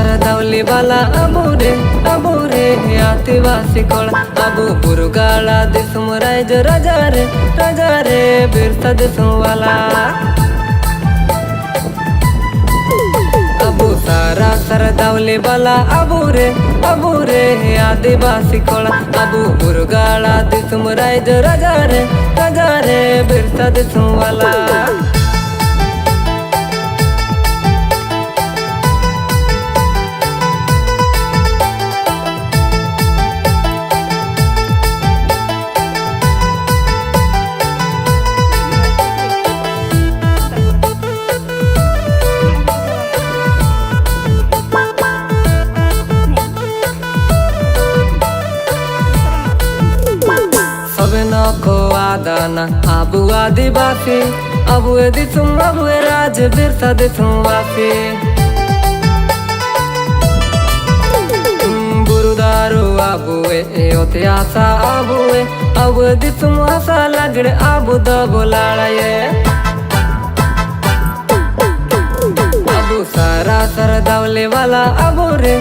ಸರದೌಲಿ ಬಲ ಅಬೂರೆ ಆದಿವಾಸಿ ಕೊಳ ಅಬು ಬುರುಗಾಳ ದಿಸುಮ ರಾಜ ರಜಾರೆ ಬಿರ್ಸ ದಿಸುವಲ ಅಬು ಸಾರ ಸರದೌಲಿ ಬಲ ಅಬೂರೆ ಆದಿವಾಸಿ ಕೊಳ ಅಬು ಬುರುಗಾಳ ದಿಸುಮ ರಾಜ ರಜಾರೆ ಬಿರ್ಸ ದಿಸುವಲ को आदाना अबू आदिवासी अबू दिसुम अबू राज बिरसा दिसुम वाफी बुरुदारू अबुए ओते आसा अबुए अबू दिसुम आसा लगड़े अबू दबोलाड़े अबू सारा सरदौली वाला अबूरे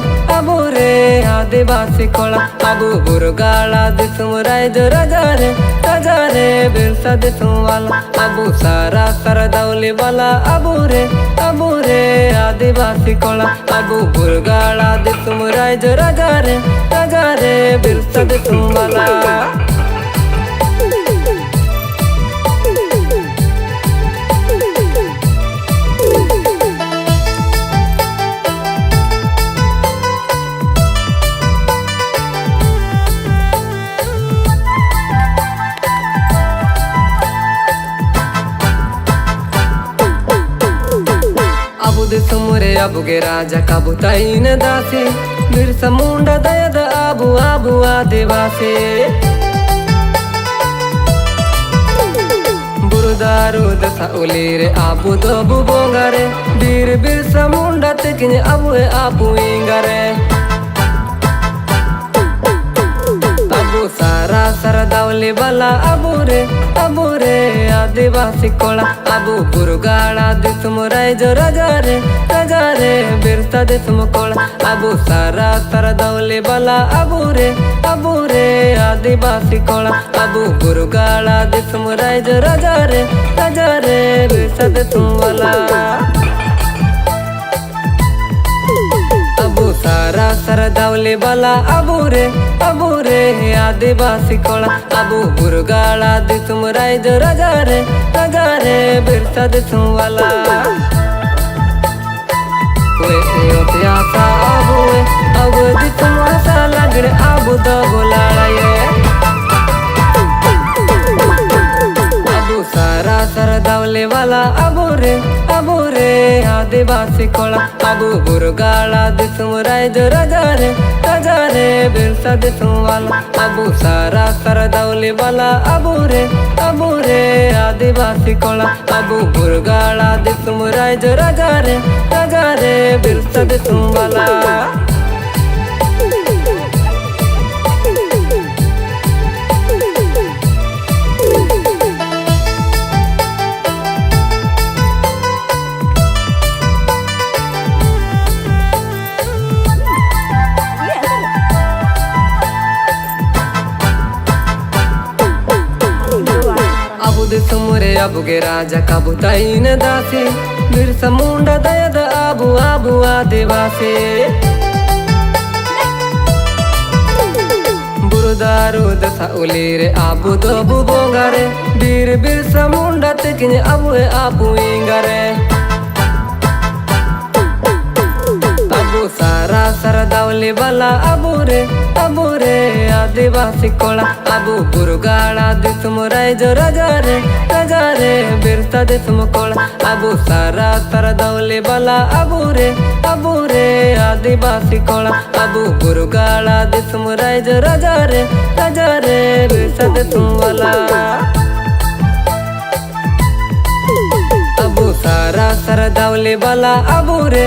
आदिवासी कोला अबू बुरुगाಳ दिसुम राज रजारे बिरसा दिसुम वाला अबू सारा सरदौली वाला अबूरे आदिवासी कोला अबू बुरुगाಳ दिसुम राज रजारे बिरसा दिसुम वाला दिसुमुरे अबुगे राजा काबू तईन दासी बिरसा मुंडा दयद आबू आदिवासी बुरुदारू दसा उलीरे आबू दबू बोंगारे बीर बिरसा मुंडा तिकिने अबुए आबू इंगारे अबू सारा सरदौली बला अबूरे आदिवासी कोला अबू बुरुगाಳ दिसुम राज रजारे बिरसा दिसुम कोला अबू सारा सरदौली बला अबूरे आदिवासी कोला अबू बुरुगाಳ दिसुम राज रजारे बिरसा दिसुम वाला अबू सारा सरदौली बला अबूरे आदिवासी कोला अबू बुरुगाಳ दिसुम राज रजारे बिरसा दिसुम वाला ओते आसा अबू दिसुम आसा लगड़े अबू दबोलाड़े अबू सारा सरदौली वाला अबूरे आदिवासी कोला अबू बुरुगाಳ दिसुम राज रजारे बिरसा दिसुम वाला अबू सारा सरदौली वाला अबूरे आदिवासी कोला अबू बुरुगाಳ दिसुम राज रजारे बिरसा दिसुम वाला दिसुमुरे अबुगे राजा काबू तईन दासी बिरसा मुंडा दयद आबू आदिवासी बुरुदारू दसा उलीरे आबू दबू बोंगारे बीर बिरसा मुंडा तिकिने अबुए आबू इंगारे अबू सारा सरदौली बला अबूरे आदिवासी कोला अबू बुरुगाಳ दिसुम राज रजारे बिरसा दिसुम कोला अबू सारा सरदौली बला अबूरे आदिवासी कोला अबू बुरुगाಳ दिसुम राज रजारे बिरसा दिसुम वाला अबू सारा सरदौली बला अबूरे